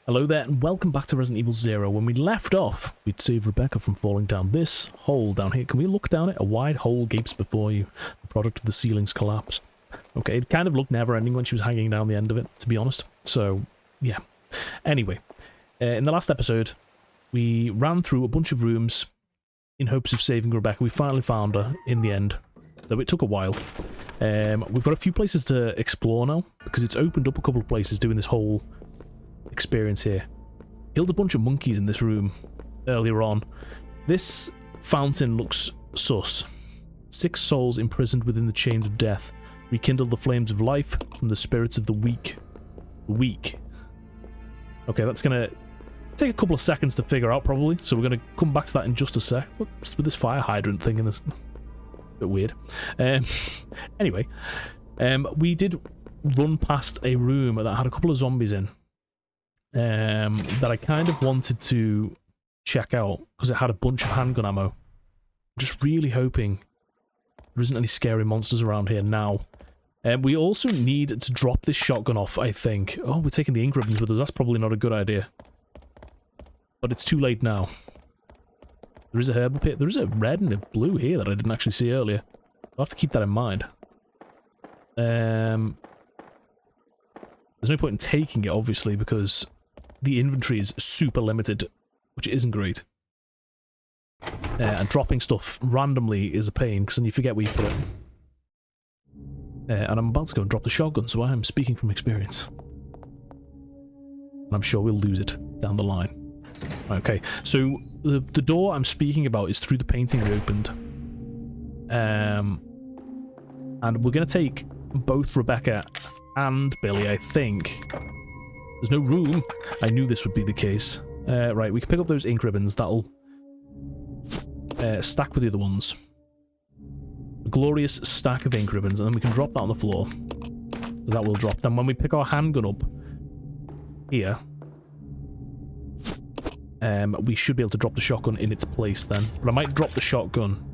Hello there and welcome back to Resident Evil 0. When we left off, we'd saved Rebecca from falling down this hole down here. Can we look down it? A wide hole gapes before you, the product of the ceiling's collapse. Okay, it kind of looked never-ending when she was hanging down the end of it, to be honest. So, yeah. Anyway, in the last episode, we ran through a bunch of rooms in hopes of saving Rebecca. We finally found her in the end, though it took a while. We've got a few places to explore now, because it's opened up a couple of places doing this whole experience here. Killed a bunch of monkeys in this room earlier on. This fountain looks sus. 6 souls imprisoned within the chains of death. Rekindle the flames of life from the spirits of the weak. Okay, that's gonna take a couple of seconds to figure out probably, so we're gonna come back to that in just a sec. What's with this fire hydrant thing in this? A bit weird. Anyway, we did run past a room that had a couple of zombies in. That I kind of wanted to check out because it had a bunch of handgun ammo. I'm just really hoping there isn't any scary monsters around here now. We also need to drop this shotgun off, I think. Oh, we're taking the ink ribbons with us. That's probably not a good idea. But it's too late now. There is a herbal pit. There is a red and a blue here that I didn't actually see earlier. I'll have to keep that in mind. There's no point in taking it, obviously, because the inventory is super limited, which isn't great. And dropping stuff randomly is a pain, because then you forget where you put it. And I'm about to go and drop the shotgun, so I am speaking from experience. And I'm sure we'll lose it down the line. Okay, so the door I'm speaking about is through the painting we opened. And we're going to take both Rebecca and Billy, I think. There's no room. I knew this would be the case. Right, we can pick up those ink ribbons. That'll stack with the other ones. A glorious stack of ink ribbons, and then we can drop that on the floor. That will drop. Then when we pick our handgun up here, we should be able to drop the shotgun in its place then. But I might drop the shotgun.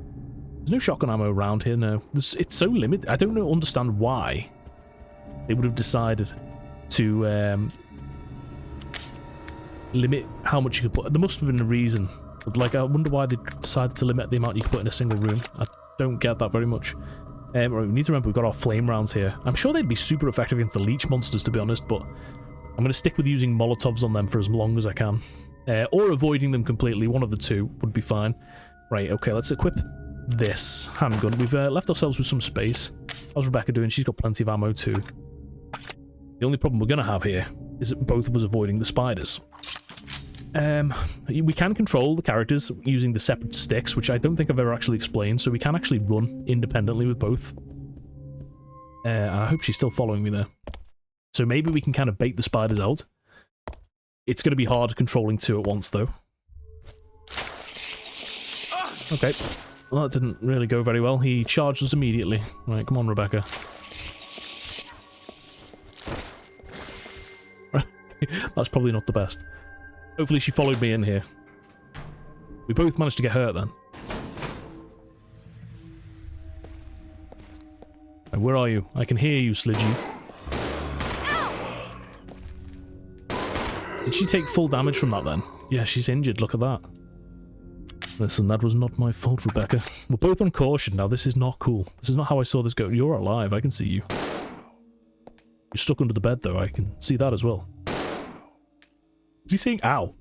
There's no shotgun ammo around here, no. It's so limited. I don't understand why they would have decided to limit how much you could put. There must have been a reason. But, like, I wonder why they decided to limit the amount you could put in a single room. I don't get that very much. Right, we need to remember we've got our flame rounds here. I'm sure they'd be super effective against the leech monsters, to be honest, but I'm going to stick with using Molotovs on them for as long as I can. Or avoiding them completely. One of the two would be fine. Right, okay, let's equip this handgun. We've left ourselves with some space. How's Rebecca doing? She's got plenty of ammo too. The only problem we're going to have here is that both of us avoiding the spiders. We can control the characters using the separate sticks, which I don't think I've ever actually explained, so we can actually run independently with both. And I hope she's still following me there. So maybe we can kind of bait the spiders out. It's going to be hard controlling 2 at once, though. Okay. Well, that didn't really go very well. He charged us immediately. Right, come on, Rebecca. That's probably not the best. Hopefully she followed me in here. We both managed to get hurt then. Right, where are you? I can hear you, Slidgy. Did she take full damage from that then? Yeah, she's injured, look at that. Listen, that was not my fault, Rebecca. We're both on caution now, this is not cool. This is not how I saw this go. You're alive, I can see you. You're stuck under the bed though, I can see that as well. Is he saying ow?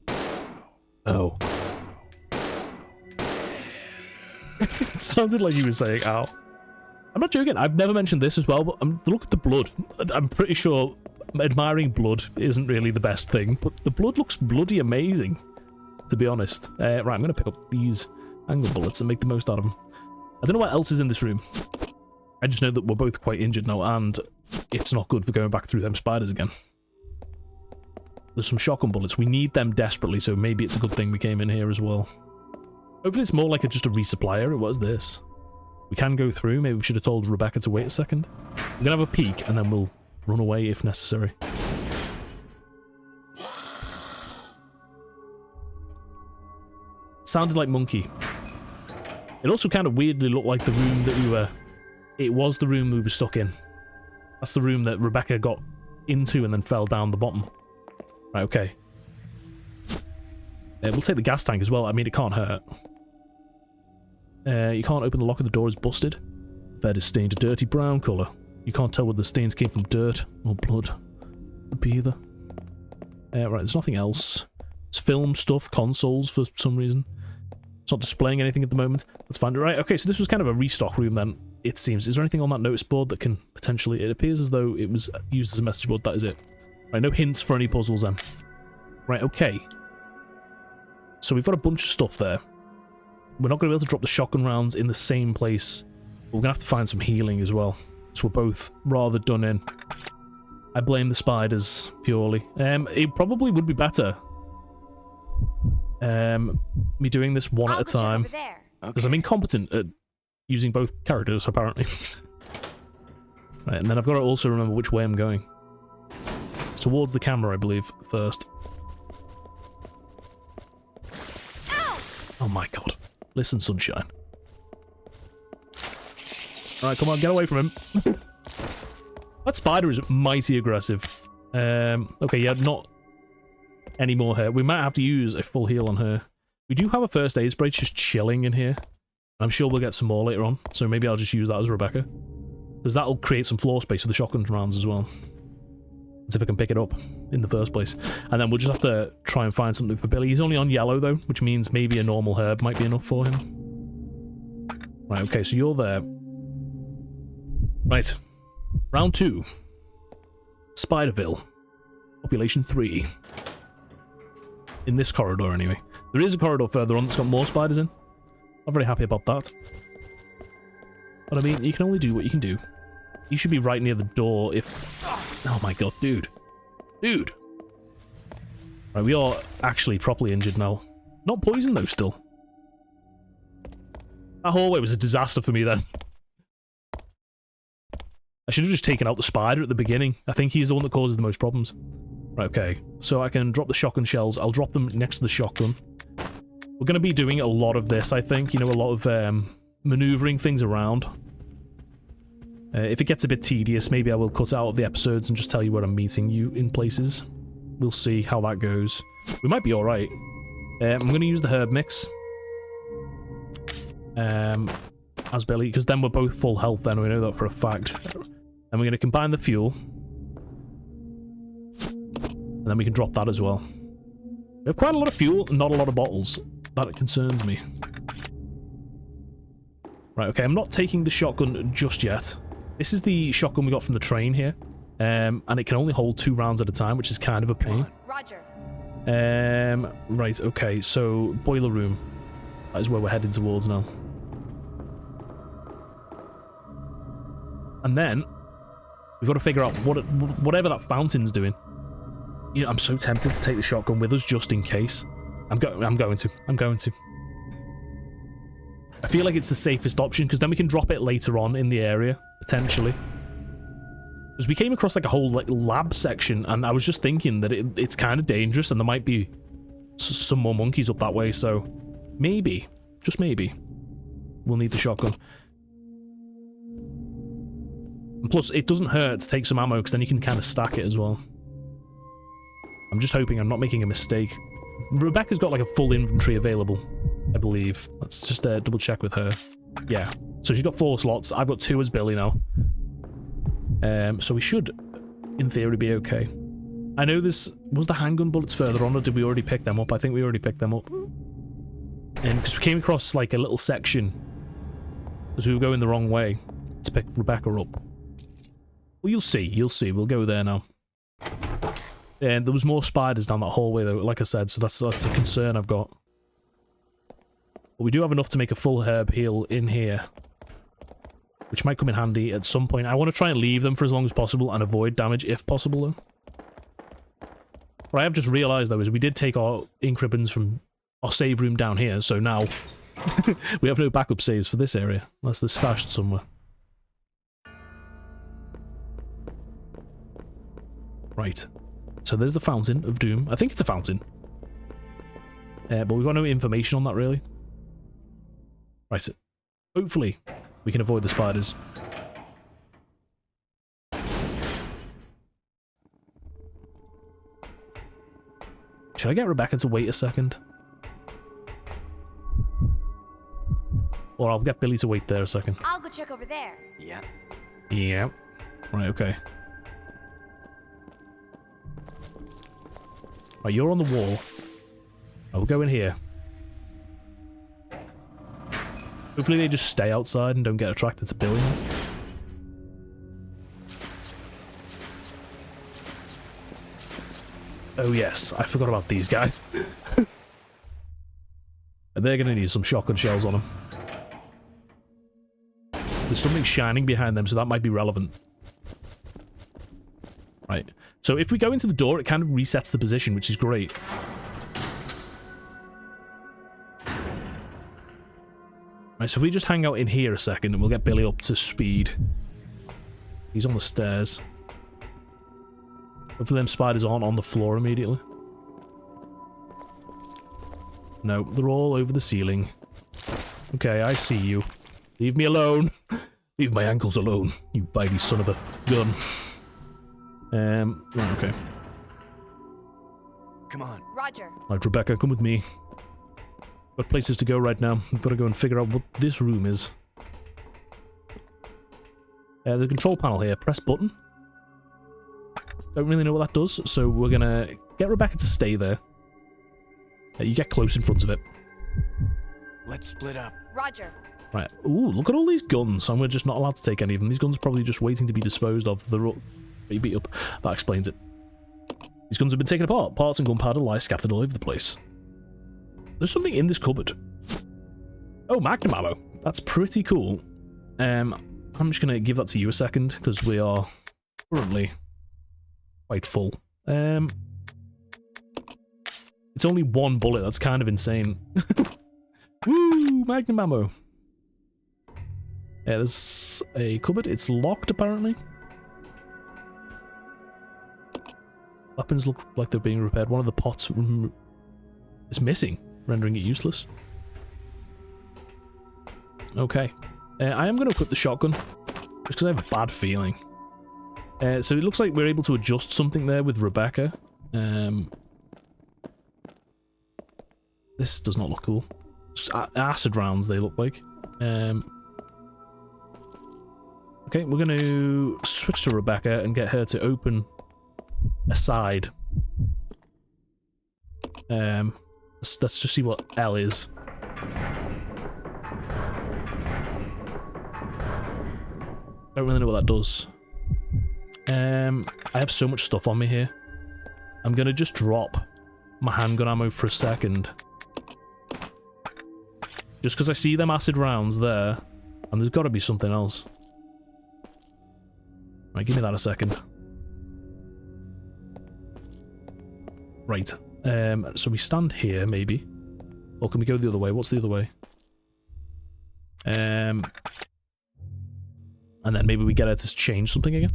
Oh. It sounded like he was saying ow. I'm not joking, I've never mentioned this as well, but look at the blood. I'm pretty sure admiring blood isn't really the best thing, but the blood looks bloody amazing, to be honest. Right, I'm going to pick up these angle bullets and make the most out of them. I don't know what else is in this room. I just know that we're both quite injured now, and it's not good for going back through them spiders again. There's some shotgun bullets. We need them desperately, so maybe it's a good thing we came in here as well. Hopefully it's more like just a resupply area. What is this? We can go through. Maybe we should have told Rebecca to wait a second. We're going to have a peek, and then we'll run away if necessary. Sounded like monkey. It also kind of weirdly looked like the room that we were... It was the room we were stuck in. That's the room that Rebecca got into and then fell down the bottom. Right, okay. We'll take the gas tank as well. I mean, it can't hurt. You can't open the lock of the door, is busted. Bed is stained a dirty brown colour. You can't tell whether the stains came from dirt or blood. Could be either. Right, there's nothing else. It's film stuff, consoles for some reason. It's not displaying anything at the moment. Let's find it. Right, okay, so this was kind of a restock room then, it seems. Is there anything on that notice board that can potentially... It appears as though it was used as a message board. That is it. Right, no hints for any puzzles then. Right, okay. So we've got a bunch of stuff there. We're not going to be able to drop the shotgun rounds in the same place. We're going to have to find some healing as well. So we're both rather done in. I blame the spiders, purely. It probably would be better... me doing this one at a time. Because I'm incompetent at using both characters, apparently. Right, and then I've got to also remember which way I'm going. It's towards the camera, I believe, first. Ow! Oh my god. Listen, sunshine. Alright, come on, get away from him. That spider is mighty aggressive. Okay, yeah, not any more hair. We might have to use a full heal on her. We do have a first aid spray just chilling in here. I'm sure we'll get some more later on, so maybe I'll just use that as Rebecca. Because that'll create some floor space for the shotgun rounds as well. Let's see if I can pick it up in the first place. And then we'll just have to try and find something for Billy. He's only on yellow though, which means maybe a normal herb might be enough for him. Right, okay, so you're there. Right. Round 2. Spiderville. Population 3. In this corridor, anyway. There is a corridor further on that's got more spiders in. Not very happy about that. But I mean, you can only do what you can do. You should be right near the door if... Oh my god, dude. Dude! Right, we are actually properly injured now. Not poisoned though, still. That hallway was a disaster for me then. I should have just taken out the spider at the beginning. I think he's the one that causes the most problems. Right, okay. So I can drop the shotgun shells. I'll drop them next to the shotgun. We're going to be doing a lot of this, I think. You know, a lot of maneuvering things around. If it gets a bit tedious, maybe I will cut out of the episodes and just tell you where I'm meeting you in places. We'll see how that goes. We might be alright. I'm going to use the herb mix. As Billy, because then we're both full health then, we know that for a fact. And we're going to combine the fuel. And then we can drop that as well. We have quite a lot of fuel and not a lot of bottles. That concerns me. Right, okay, I'm not taking the shotgun just yet. This is the shotgun we got from the train here. And it can only hold 2 rounds at a time, which is kind of a pain. Roger. Right, okay, so boiler room. That is where we're heading towards now. And then we've got to figure out whatever that fountain's doing. You know, I'm so tempted to take the shotgun with us just in case. I'm going to. I feel like it's the safest option because then we can drop it later on in the area potentially. Because we came across like a whole like lab section, and I was just thinking that it's kind of dangerous, and there might be some more monkeys up that way. So maybe, just maybe, we'll need the shotgun. And plus, it doesn't hurt to take some ammo, because then you can kind of stack it as well. I'm just hoping I'm not making a mistake. Rebecca's got like a full inventory available, I believe. Let's just double check with her. Yeah. So she's got 4 slots. I've got 2 as Billy now. So we should, in theory, be okay. I know this... Was the handgun bullets further on, or did we already pick them up? I think we already picked them up. And because we came across like a little section, because we were going the wrong way to pick Rebecca up. Well, you'll see. You'll see. We'll go there now. And there was more spiders down that hallway, though, like I said, so that's a concern I've got. But we do have enough to make a full herb heal in here, which might come in handy at some point. I want to try and leave them for as long as possible and avoid damage if possible, though. What I have just realised, though, is we did take our ink ribbons from our save room down here, so now we have no backup saves for this area, unless they're stashed somewhere. Right. So there's the Fountain of Doom. I think it's a fountain. But we've got no information on that, really. Right. Hopefully, we can avoid the spiders. Should I get Rebecca to wait a second? Or I'll get Billy to wait there a second. I'll go check over there. Yeah. Yeah. Right, okay. Right, you're on the wall. I will go in here. Hopefully they just stay outside and don't get attracted to Billy. Oh yes, I forgot about these guys. They're gonna need some shotgun shells on them. There's something shining behind them, so that might be relevant. Right. So if we go into the door, it kind of resets the position, which is great. Right, so if we just hang out in here a second, and we'll get Billy up to speed. He's on the stairs. Hopefully them spiders aren't on the floor immediately. No, they're all over the ceiling. Okay, I see you. Leave me alone. Leave my ankles alone, you bitey son of a gun. Right, okay. Come on. Roger. Right, Rebecca, come with me. Got places to go right now. We've got to go and figure out what this room is. There's a control panel here. Press button. Don't really know what that does, so we're gonna get Rebecca to stay there. You get close in front of it. Let's split up. Roger. Right. Ooh, look at all these guns. And we're just not allowed to take any of them. These guns are probably just waiting to be disposed of. They're all beat up. That explains it. These guns have been taken apart. Parts and gunpowder lie scattered all over the place. There's something in this cupboard. Oh, magnum ammo. That's pretty cool. I'm just going to give that to you a second, because we are currently quite full. It's only one bullet. That's kind of insane. Woo! Magnum ammo. Yeah, there's a cupboard. It's locked, apparently. Weapons look like they're being repaired. One of the pots is missing, rendering it useless. Okay. I am going to equip the shotgun, just because I have a bad feeling. So it looks like we're able to adjust something there with Rebecca. This does not look cool. Just acid rounds, they look like. Okay, we're going to switch to Rebecca and get her to open a side. Let's just see what L is. Don't really know what that does. I have so much stuff on me here. I'm going to just drop my handgun ammo for a second. Just because I see them acid rounds there, and there's got to be something else. Right, give me that a second. Right, so we stand here, maybe. Or can we go the other way? What's the other way? And then maybe we get her to change something again.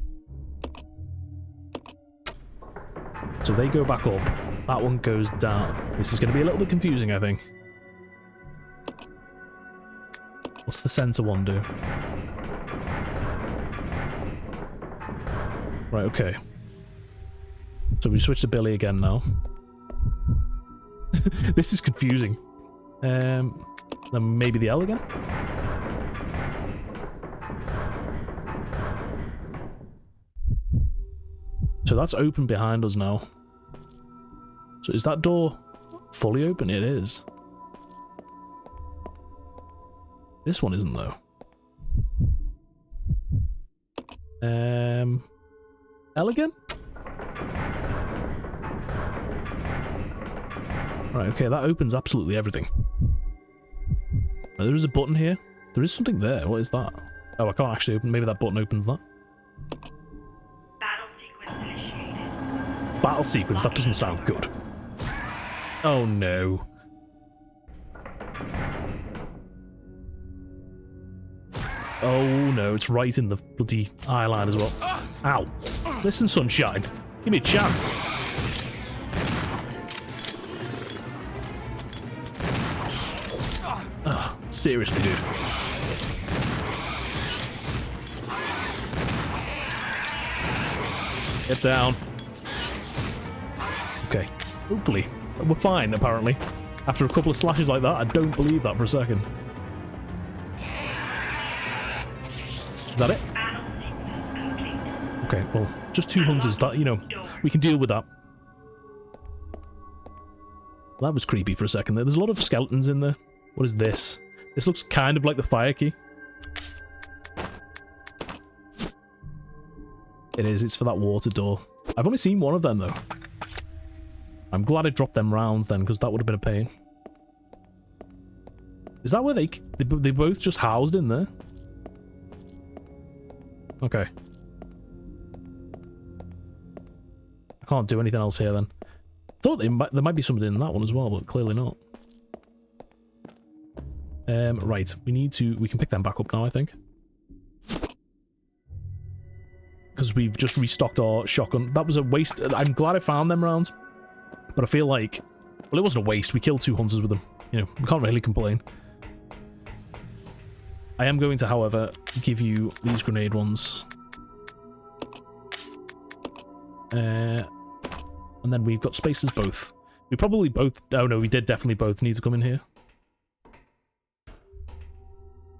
So they go back up. That one goes down. This is going to be a little bit confusing, I think. What's the center one do? Right, okay. So we switch to Billy again now. This is confusing. Then maybe the L again? So that's open behind us now. So is that door fully open? It is. This one isn't, though. L again? Right, okay, that opens absolutely everything. There is a button here. There is something there. What is that? Oh, I can't actually open. Maybe that button opens that. Battle sequence initiated. Battle sequence? That doesn't sound good. Oh, no. Oh, no, it's right in the bloody eyeline as well. Ow. Listen, Sunshine. Give me a chance. Oh, seriously, dude. Get down. Okay. Hopefully. We're fine, apparently. After a couple of slashes like that, I don't believe that for a second. that it? Battle sequence complete. Okay, well, just 2 hunters. That, you know, we can deal with that. That was creepy for a second there. There's a lot of skeletons in there. What is this? This looks kind of like the fire key. It is. It's for that water door. I've only seen one of them, though. I'm glad I dropped them rounds then, because that would have been a pain. Is that where they both just housed in there? Okay. I can't do anything else here then. Thought there might be something in that one as well, but clearly not. Right, we can pick them back up now, I think. Because we've just restocked our shotgun. That was a waste. I'm glad I found them rounds. But I feel like, well, it wasn't a waste. We killed 2 hunters with them. You know, we can't really complain. I am going to, however, give you these grenade ones. And then we've got spaces both. We probably both... Oh no, we did definitely both need to come in here.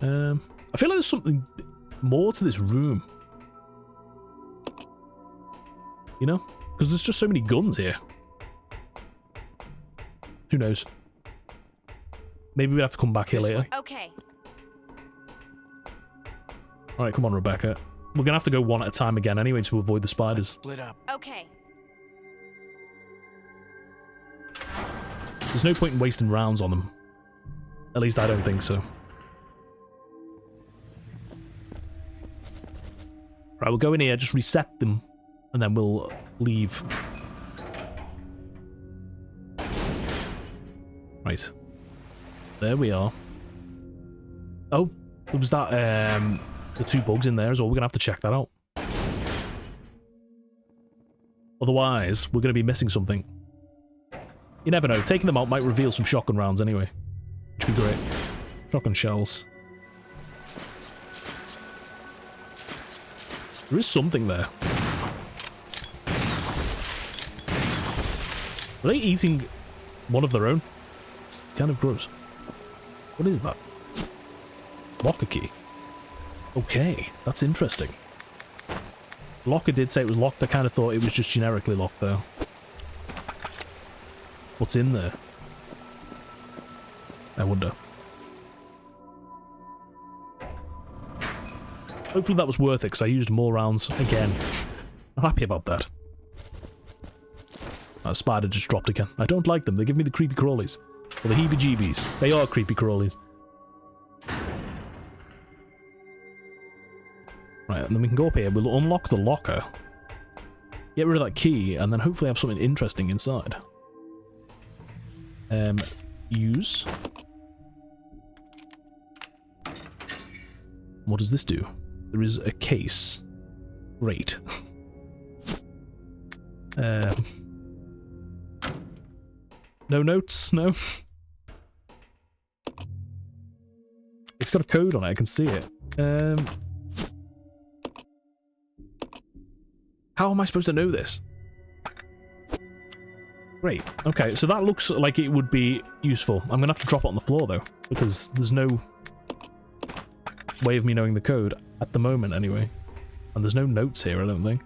I feel like there's something more to this room. You know? Because there's just so many guns here. Who knows? Maybe we have to come back here later. Okay. Alright, come on, Rebecca. We're gonna have to go one at a time again anyway to avoid the Let's spiders. split up. Okay. There's no point in wasting rounds on them. At least I don't think so. Right, we'll go in here, just reset them, and then we'll leave. Right. There we are. Oh, there was that, the 2 bugs in there as well. We're gonna have to check that out. Otherwise, we're gonna be missing something. You never know. Taking them out might reveal some shotgun rounds anyway. Which would be great. Shotgun shells. There is something there. Are they eating one of their own? It's kind of gross. What is that? Locker key. Okay, that's interesting. Locker did say it was locked. I kind of thought it was just generically locked though. What's in there? I wonder. Hopefully that was worth it, because I used more rounds again. I'm happy about that. That spider just dropped again. I don't like them. They give me the creepy crawlies. Or the heebie-jeebies. They are creepy crawlies. Right, and then we can go up here. We'll unlock the locker. Get rid of that key, and then hopefully have something interesting inside. Use. What does this do? There is a case. Great. No notes? No? It's got a code on it, I can see it. How am I supposed to know this? Great. Okay, so that looks like it would be useful. I'm gonna have to drop it on the floor though, because there's no way of me knowing the code at the moment anyway. And there's no notes here, I don't think.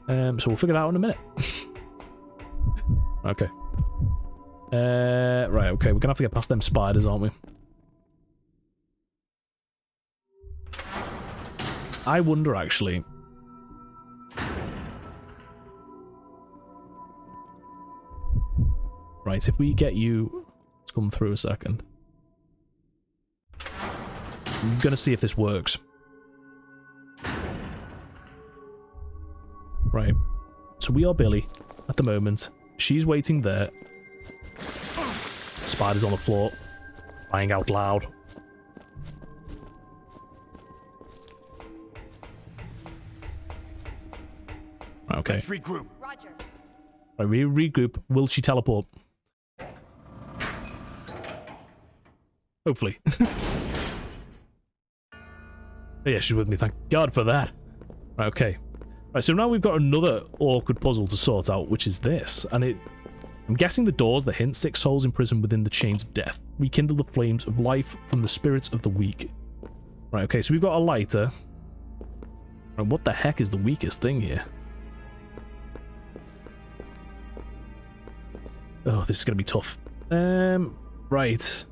So we'll figure that out in a minute. Okay. Right, okay, we're gonna have to get past them spiders, aren't we? I wonder, actually. Right, if we get you to come through a second. I'm gonna see if this works. Right. So we are Billy at the moment. She's waiting there. Spiders on the floor. Crying out loud. Okay. Let's regroup. Roger. Right, we regroup. Will she teleport? Hopefully. Yeah, she's with me. Thank God for that. Right, okay. Right, so now we've got another awkward puzzle to sort out, which is this. And I'm guessing the doors that hint 6 souls imprisoned within the chains of death. Rekindle the flames of life from the spirits of the weak. Right, okay, so we've got a lighter. Right, what the heck is the weakest thing here? Oh, this is going to be tough. Right.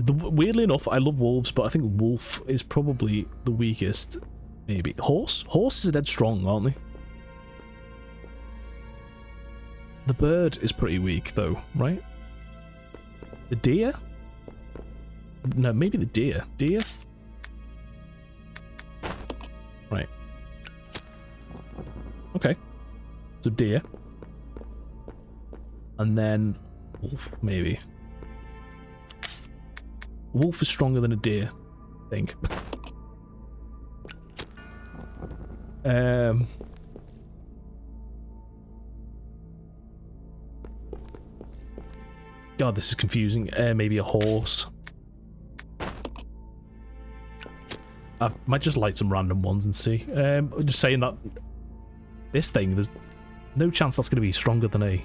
Weirdly enough, I love wolves, but I think wolf is probably the weakest. Maybe. Horse? Horses are dead strong, aren't they? The bird is pretty weak, though, right? The deer? No, maybe the deer. Deer? Right. Okay. So deer. And then wolf, maybe. Wolf is stronger than a deer, I think. God, this is confusing. Maybe a horse. I might just light some random ones and see. Just saying that this thing, there's no chance that's going to be stronger than a...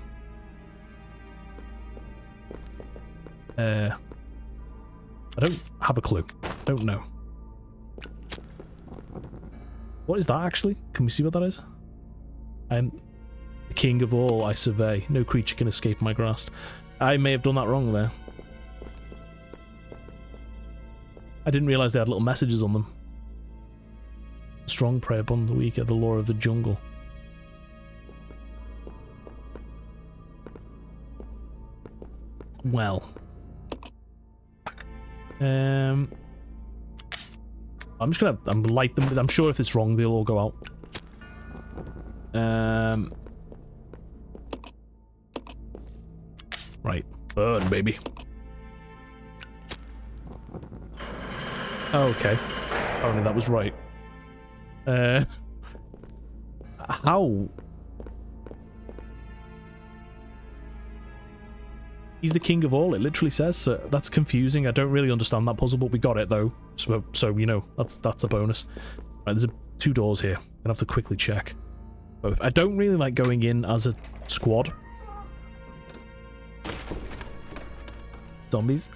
I don't have a clue. Don't know. What is that actually? Can we see what that is? I am the king of all I survey. No creature can escape my grasp. I may have done that wrong there. I didn't realise they had little messages on them. Strong prey upon the weaker, the law of the jungle. Well. I'm just gonna light them. I'm sure if it's wrong, they'll all go out. Right, burn, baby. Okay, apparently that was right. How? He's the king of all, it literally says, so that's confusing. I don't really understand that puzzle, but we got it though. So you know, that's a bonus. Right, there's two doors here. I'm gonna have to quickly check both. I don't really like going in as a squad. Zombies.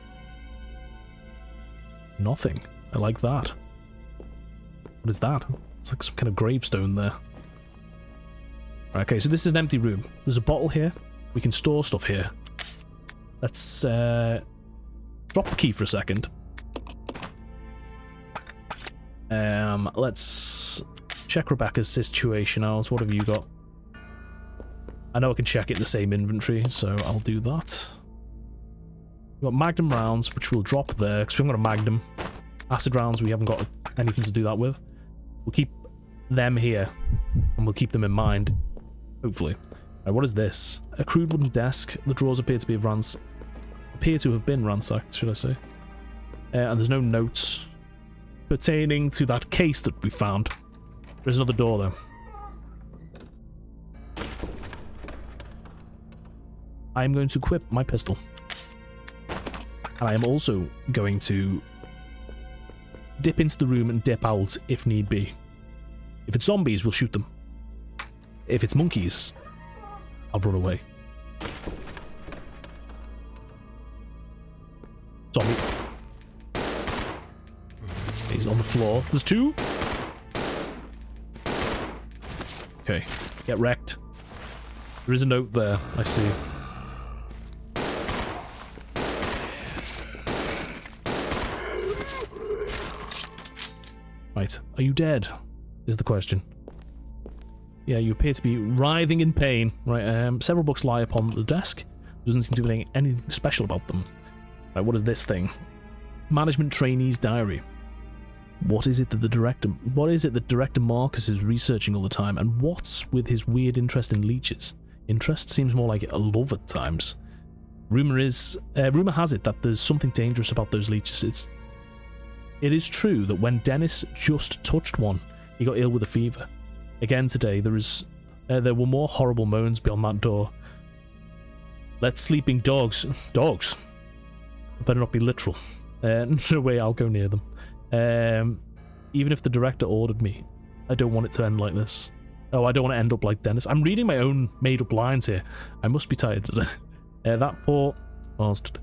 Nothing. I like that. What is that? It's like some kind of gravestone there. Okay, so this is an empty room. There's a bottle here. We can store stuff here. Let's drop the key for a second. Let's check Rebecca's situation out. What have you got? I know I can check it in the same inventory, so I'll do that. We've got magnum rounds, which we'll drop there, because we haven't got a magnum. Acid rounds, we haven't got anything to do that with. We'll keep them here, and we'll keep them in mind, hopefully. What is this? A crude wooden desk. The drawers appear to have been ransacked, should I say. And there's no notes pertaining to that case that we found. There's another door, though. I am going to equip my pistol. And I am also going to dip into the room and dip out if need be. If it's zombies, we'll shoot them. If it's monkeys, I'll run away. Zombie. He's on the floor. There's two. Okay. Get wrecked. There is a note there, I see. Right. Are you dead? Is the question. Yeah, you appear to be writhing in pain. Right, several books lie upon the desk. There doesn't seem to be anything special about them. Right, what is this thing? Management Trainee's Diary. What is it that Director Marcus is researching all the time, and what's with his weird interest in leeches? Interest seems more like a love at times. Rumor has it that there's something dangerous about those leeches. It is true that when Dennis just touched one, he got ill with a fever. Again today, there were more horrible moans beyond that door. Let sleeping dogs... Dogs? I better not be literal. No way I'll go near them. Even if the director ordered me, I don't want it to end like this. Oh, I don't want to end up like Dennis. I'm reading my own made-up lines here. I must be tired today. That poor bastard.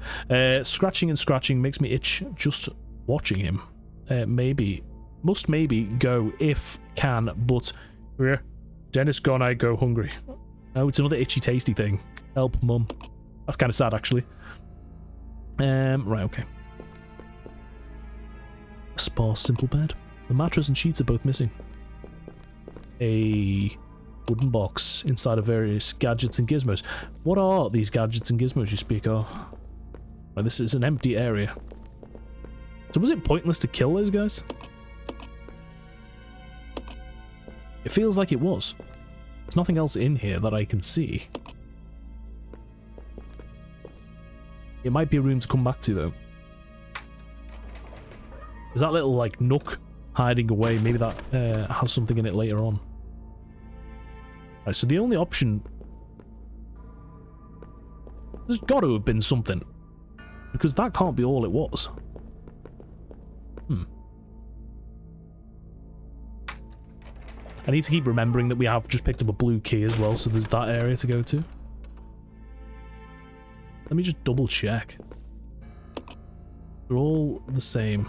Scratching and scratching makes me itch just watching him. Maybe Must maybe go if can, but Dennis gone, I go hungry. Oh, it's another itchy tasty thing. Help, mum. That's kind of sad, actually. Right, okay. A sparse, simple bed. The mattress and sheets are both missing. A wooden box inside of various gadgets and gizmos. What are these gadgets and gizmos you speak of? Well, this is an empty area. So was it pointless to kill those guys? It feels like it was. There's nothing else in here that I can see. It might be a room to come back to, though. Is that little, like, nook hiding away? Maybe that has something in it later on. Right, so the only option... There's got to have been something. Because that can't be all it was. I need to keep remembering that we have just picked up a blue key as well, so there's that area to go to. Let me just double check. They're all the same.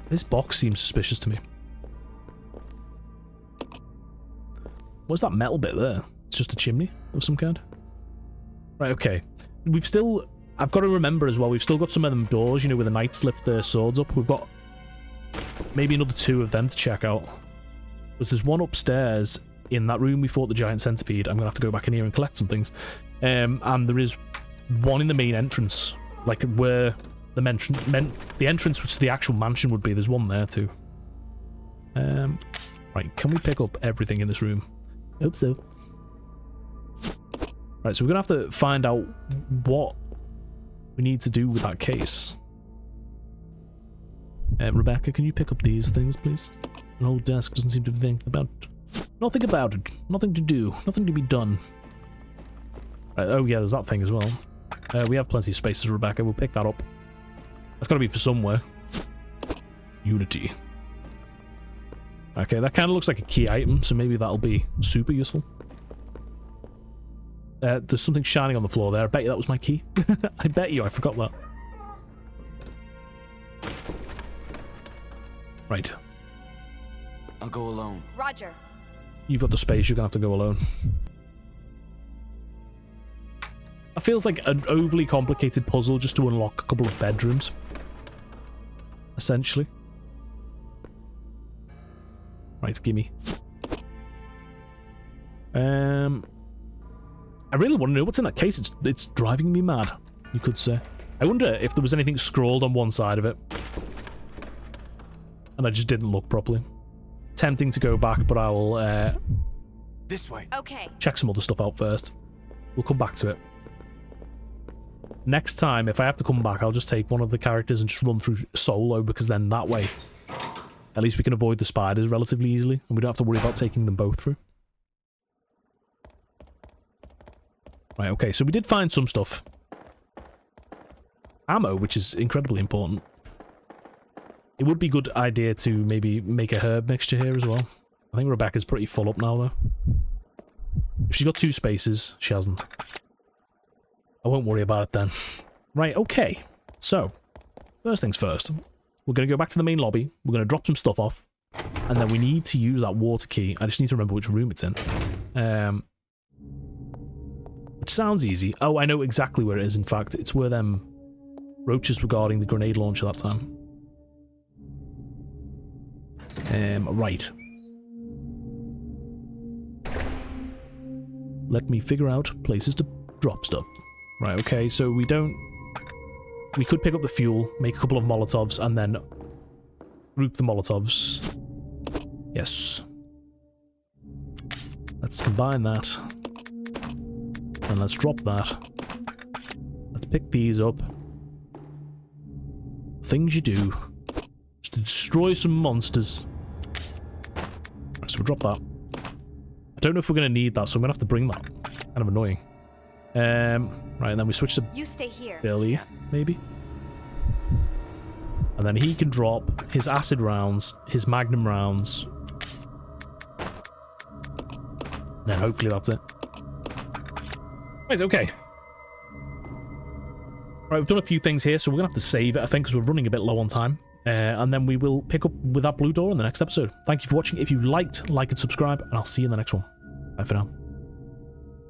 This box seems suspicious to me. What's that metal bit there? It's just a chimney of some kind? Right, okay. We've still... I've got to remember as well, we've still got some of them doors, you know, where the knights lift their swords up. We've got maybe another 2 of them to check out. Because there's one upstairs in that room we fought the giant centipede. I'm going to have to go back in here and collect some things. And there is one in the main entrance, like where the entrance to the actual mansion would be. There's one there too. Right, can we pick up everything in this room? Hope so. Right, so we're going to have to find out what we need to do with that case. Rebecca, can you pick up these things, please? An old desk doesn't seem to think about... Nothing about it. Nothing to do. Nothing to be done. Right, oh yeah, there's that thing as well. We have plenty of spaces, Rebecca. We'll pick that up. That's got to be for somewhere. Unity. Okay, that kind of looks like a key item, so maybe that'll be super useful. There's something shining on the floor there. I bet you that was my key. I bet you I forgot that. Right. I'll go alone. Roger. You've got the space, you're gonna have to go alone. That feels like an overly complicated puzzle just to unlock a couple of bedrooms. Essentially. Right, gimme. I really want to know what's in that case. It's driving me mad, you could say. I wonder if there was anything scrawled on one side of it. And I just didn't look properly. Tempting to go back, but I will This way. Okay. check some other stuff out first. We'll come back to it. Next time, if I have to come back, I'll just take one of the characters and just run through solo, because then that way, at least we can avoid the spiders relatively easily, and we don't have to worry about taking them both through. Right, okay, so we did find some stuff. Ammo, which is incredibly important. It would be a good idea to maybe make a herb mixture here as well. I think Rebecca's pretty full up now, though. If she's got 2 spaces, she hasn't. I won't worry about it then. Right, okay. So, first things first. We're going to go back to the main lobby. We're going to drop some stuff off. And then we need to use that water key. I just need to remember which room it's in. Which sounds easy. Oh, I know exactly where it is, in fact. It's where them roaches were guarding the grenade launcher that time. Right. Let me figure out places to drop stuff. Right, okay, so we could pick up the fuel, make a couple of Molotovs, and then group the Molotovs. Yes. Let's combine that. And let's drop that. Let's pick these up. Things you do. Just to destroy some monsters. Right, so we'll drop that. I don't know if we're going to need that, so I'm going to have to bring that. Kind of annoying. Right, and then we switch to You stay here. Billy, maybe. And then he can drop his acid rounds, his magnum rounds. And then hopefully that's it. Right, okay. Right, we've done a few things here, so we're going to have to save it, I think, because we're running a bit low on time. And then we will pick up with that blue door in the next episode. Thank you for watching. If you liked, like and subscribe, and I'll see you in the next one. Bye for now.